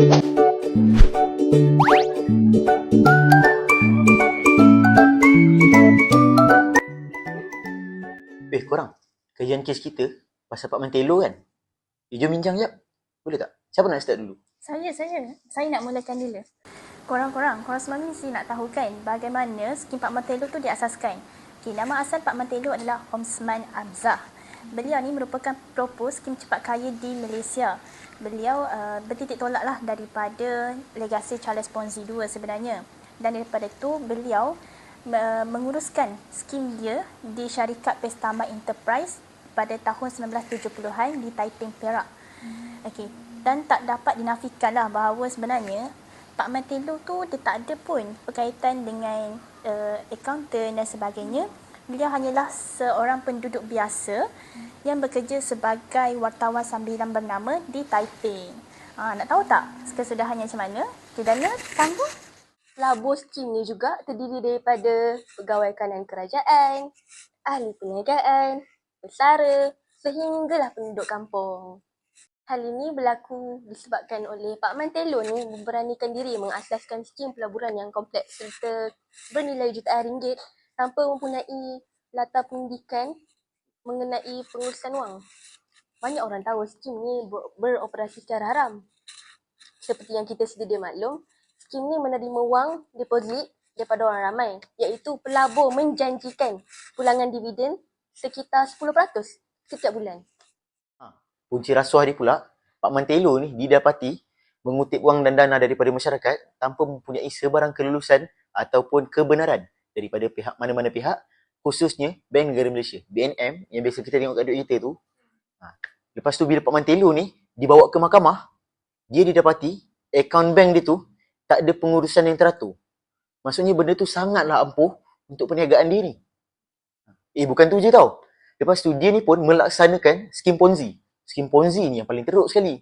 Korang, kajian kes kita pasal Pak Mantelo kan? Jom bincang jap. Boleh tak? Siapa nak start dulu? Saya nak mulakan dulu. Korang semua mesti nak tahu kan bagaimana skim Pak Mantelo tu diasaskan. Okay, nama asal Pak Mantelo adalah Osman Hamzah. Beliau ni merupakan propos skim cepat kaya di Malaysia. Beliau bertitik tolak lah daripada legasi Charles Ponzi 2 sebenarnya. Dan daripada tu beliau menguruskan skim dia di syarikat Pestama Enterprise pada tahun 1970-an di Taiping, Perak. Okey, dan tak dapat dinafikan lah bahawa sebenarnya Pak Mantelo tu dia tak ada pun berkaitan dengan accountant dan sebagainya. Beliau hanyalah seorang penduduk biasa yang bekerja sebagai wartawan sambilan bernama di Taiping. Nak tahu tak kesudahannya macam mana? Dana, sambung. Pelabur skim ni juga terdiri daripada pegawai kanan kerajaan, ahli perniagaan, pesara, sehinggalah penduduk kampung. Hal ini berlaku disebabkan oleh Pak Mantelo ni memberanikan diri mengasaskan skim pelaburan yang kompleks serta bernilai jutaan ringgit tanpa mempunyai latar pendidikan mengenai pengurusan wang. Banyak orang tahu skim ni beroperasi secara haram. Seperti yang kita sedia maklum, skim ni menerima wang deposit daripada orang ramai, iaitu pelabur menjanjikan pulangan dividen sekitar 10% setiap bulan. Punci rasuah dia pula, Pak Mantelo ni didapati mengutip wang dan dana daripada masyarakat tanpa mempunyai sebarang kelulusan ataupun kebenaran daripada pihak mana-mana pihak, khususnya Bank Negara Malaysia, BNM, yang biasa kita tengok kat duit kita tu. Lepas tu bila Pak Mantelo ni dibawa ke mahkamah, dia didapati akaun bank dia tu tak ada pengurusan yang teratur. Maksudnya benda tu sangatlah ampuh untuk perniagaan dia ni. Bukan tu je tau. Lepas tu dia ni pun melaksanakan skim Ponzi. Skim Ponzi ni yang paling teruk sekali.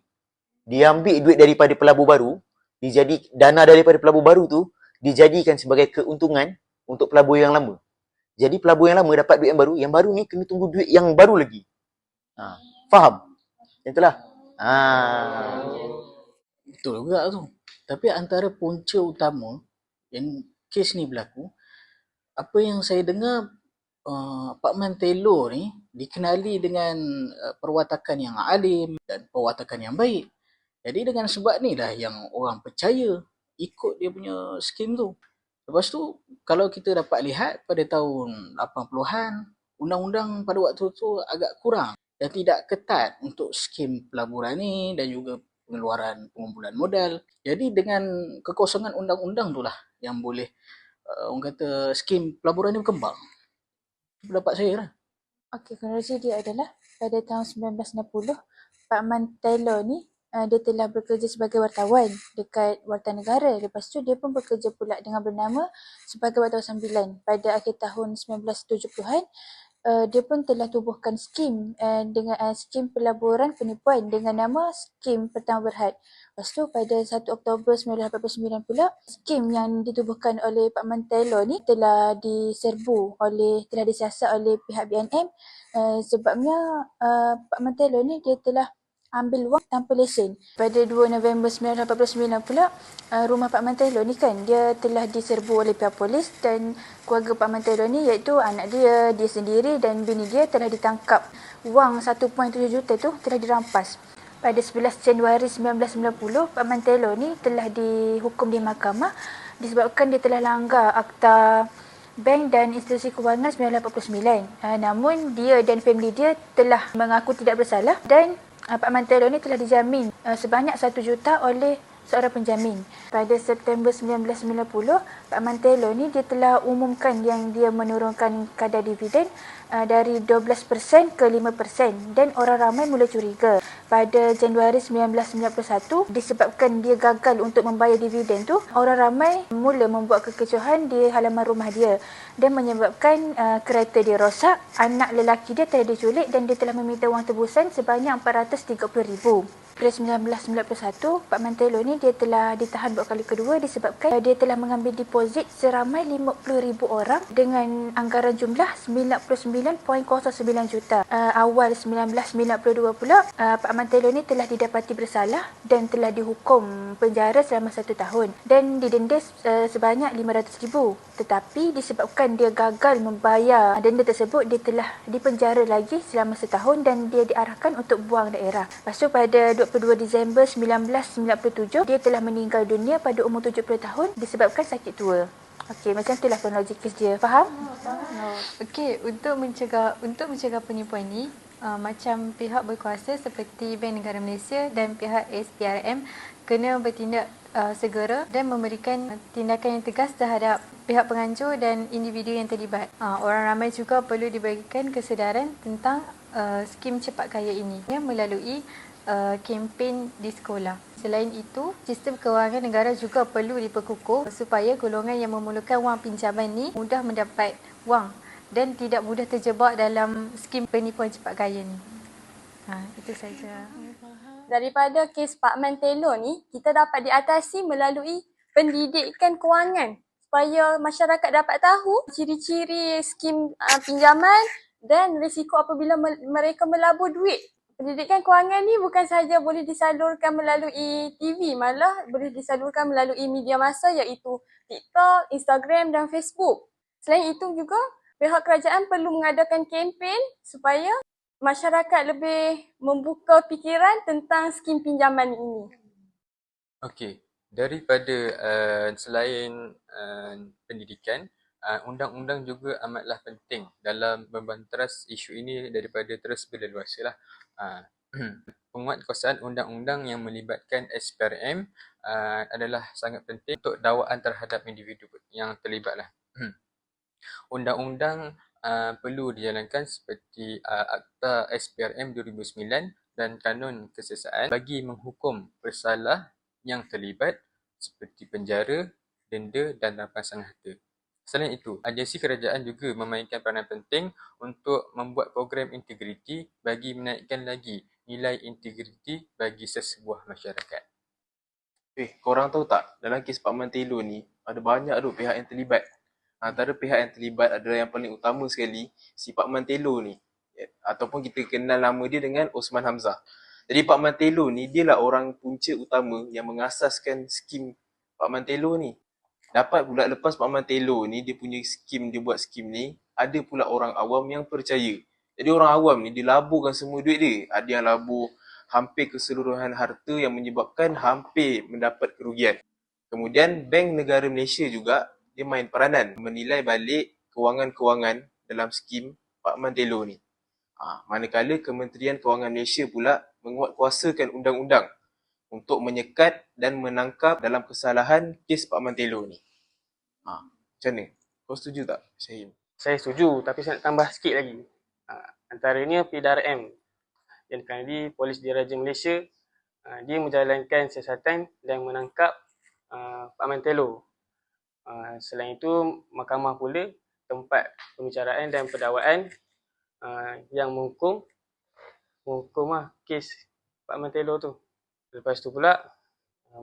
Dia ambil duit daripada pelabur baru, dana daripada pelabur baru tu dijadikan sebagai keuntungan untuk pelabur yang lama. Jadi pelabur yang lama dapat duit yang baru ni kena tunggu duit yang baru lagi. Faham? Yang itulah. Betul juga tu. Tapi antara punca utama yang kes ni berlaku, apa yang saya dengar, Pak Mantelo ni dikenali dengan perwatakan yang alim dan perwatakan yang baik. Jadi dengan sebab ni lah yang orang percaya ikut dia punya skim tu. Lepas tu, kalau kita dapat lihat pada tahun 80-an, undang-undang pada waktu tu agak kurang dan tidak ketat untuk skim pelaburan ni dan juga pengeluaran pengumpulan modal. Jadi dengan kekosongan undang-undang tu lah yang boleh orang kata skim pelaburan ni berkembang. Pendapat saya lah. Okey, kronologi dia adalah pada tahun 1960, Pak Mantelo ni dia telah bekerja sebagai wartawan dekat Warta Negara. Lepas tu dia pun bekerja pula dengan bernama sebagai wartawan sambilan. Pada akhir tahun 1970-an, dia pun telah tubuhkan skim dengan skim pelaburan penipuan dengan nama Skim Pertama Berhad. Lepas tu pada 1 Oktober 1989 pula, skim yang ditubuhkan oleh Pak Mantelo ni telah disiasat oleh pihak BNM. Sebabnya Pak Mantelo ni dia telah ambil wang tanpa lesen. Pada 2 November 1989 pula, rumah Pak Mantelo ni kan dia telah diserbu oleh pihak polis dan keluarga Pak Mantelo ni iaitu anak dia sendiri dan bini dia telah ditangkap. Wang 1.7 juta tu telah dirampas. Pada 11 Januari 1990, Pak Mantelo ni telah dihukum di mahkamah disebabkan dia telah langgar Akta Bank dan Institusi Kewangan 1949. Namun dia dan family dia telah mengaku tidak bersalah dan Pak Mantelo ni telah dijamin sebanyak 1 juta oleh seorang penjamin. Pada September 1990, Pak Mantelo ni dia telah umumkan yang dia menurunkan kadar dividen dari 12% ke 5% dan orang ramai mula curiga. Pada Januari 1991, disebabkan dia gagal untuk membayar dividen tu, orang ramai mula membuat kekecohan di halaman rumah dia dan menyebabkan kereta dia rosak, anak lelaki dia telah diculik dan dia telah meminta wang tebusan sebanyak RM430,000. Pada 1991, Pak Mantelo ni dia telah ditahan buat kali kedua disebabkan dia telah mengambil deposit seramai 50,000 orang dengan anggaran jumlah 99.09 juta. Awal 1992 pula, Pak Mantelo ni telah didapati bersalah dan telah dihukum penjara selama 1 tahun dan didenda sebanyak 500,000. Tetapi disebabkan dia gagal membayar denda tersebut, dia telah dipenjara lagi selama setahun dan dia diarahkan untuk buang daerah. Lepas tu pada 22 Disember 1997, dia telah meninggal dunia pada umur 70 tahun disebabkan sakit tua. Okey, macam itulah kronologi kes dia. Faham? Okey, untuk mencegah penipuan ni, macam pihak berkuasa seperti Bank Negara Malaysia dan pihak SPRM kena bertindak segera dan memberikan tindakan yang tegas terhadap pihak penganjur dan individu yang terlibat. Orang ramai juga perlu dibagikan kesedaran tentang skim cepat kaya ini melalui kempen di sekolah. Selain itu, sistem kewangan negara juga perlu diperkukuh supaya golongan yang memerlukan wang pinjaman ni mudah mendapat wang dan tidak mudah terjebak dalam skim penipuan cepat kaya ni. Itu saja. Daripada kes Pak Mantelo ni, kita dapat diatasi melalui pendidikan kewangan supaya masyarakat dapat tahu ciri-ciri skim pinjaman dan risiko apabila mereka melabur duit. Pendidikan kewangan ni bukan sahaja boleh disalurkan melalui TV, malah boleh disalurkan melalui media massa iaitu TikTok, Instagram dan Facebook. Selain itu juga, pihak kerajaan perlu mengadakan kempen supaya masyarakat lebih membuka fikiran tentang skim pinjaman ini. Okey, daripada selain pendidikan, undang-undang juga amatlah penting dalam membanteras isu ini daripada terus berleluasa lah. Penguatkuasaan undang-undang yang melibatkan SPRM adalah sangat penting untuk dakwaan terhadap individu yang terlibat lah. Undang-undang perlu dijalankan seperti Akta SPRM 2009 dan Kanun Kesiasaan bagi menghukum bersalah yang terlibat seperti penjara, denda dan rampasan harta. Selain itu, agensi kerajaan juga memainkan peranan penting untuk membuat program integriti bagi menaikkan lagi nilai integriti bagi sesebuah masyarakat. Korang tahu tak, dalam kes Pak Mantelo ni, ada banyak pihak yang terlibat. Antara pihak yang terlibat adalah yang paling utama sekali, si Pak Mantelo ni. Ataupun kita kenal nama dia dengan Osman Hamzah. Jadi Pak Mantelo ni, dia lah orang punca utama yang mengasaskan skim Pak Mantelo ni. Dapat pula lepas Pak Mantelo ni, dia punya skim, dia buat skim ni, ada pula orang awam yang percaya. Jadi orang awam ni, dia laburkan semua duit dia. Ada yang labur hampir keseluruhan harta yang menyebabkan hampir mendapat kerugian. Kemudian Bank Negara Malaysia juga, dia main peranan menilai balik kewangan-kewangan dalam skim Pak Mantelo ni. Manakala Kementerian Kewangan Malaysia pula menguatkuasakan undang-undang untuk menyekat dan menangkap dalam kesalahan kes Pak Mantelo ni. Macam mana? Kau setuju tak, Syahim? Saya setuju, tapi saya nak tambah sikit lagi. Antaranya PDRM yang dikenali Polis Diraja Malaysia, dia menjalankan siasatan dan menangkap Pak Mantelo. Selain itu, mahkamah pula tempat pembicaraan dan pendakwaan yang menghukum kes Pak Mantelo tu. Lepas tu pula,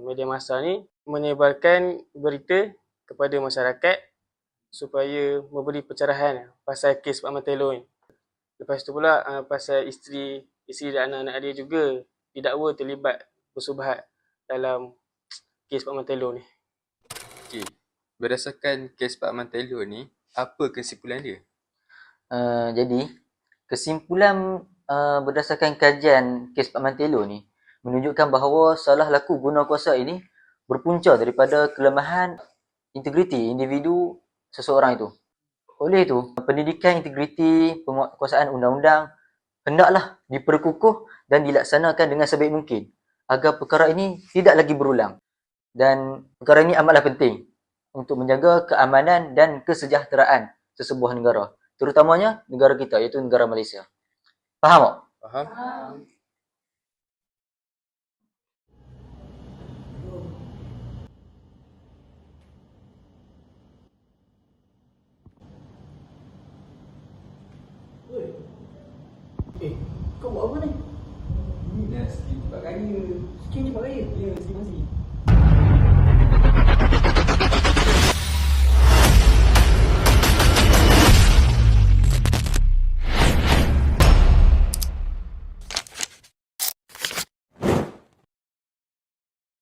media massa ni menyebarkan berita kepada masyarakat supaya memberi pencerahan pasal kes Pak Mantelo ni. Lepas tu pula, pasal isteri dan anak-anak dia juga didakwa terlibat bersubahat dalam kes Pak Mantelo ni. Okey, berdasarkan kes Pak Mantelo ni, apa kesimpulan dia? Jadi, kesimpulan berdasarkan kajian kes Pak Mantelo ni menunjukkan bahawa salah laku guna kuasa ini berpunca daripada kelemahan integriti individu seseorang itu. Oleh itu, pendidikan integriti penguatkuasaan undang-undang hendaklah diperkukuh dan dilaksanakan dengan sebaik mungkin agar perkara ini tidak lagi berulang. Dan perkara ini amatlah penting untuk menjaga keamanan dan kesejahteraan sesebuah negara, terutamanya negara kita iaitu negara Malaysia. Faham tak? Faham? Kau buat apa ni? Ini dah skim Pak Dapat raya. Sikit cepat raya. Ya, estimasi.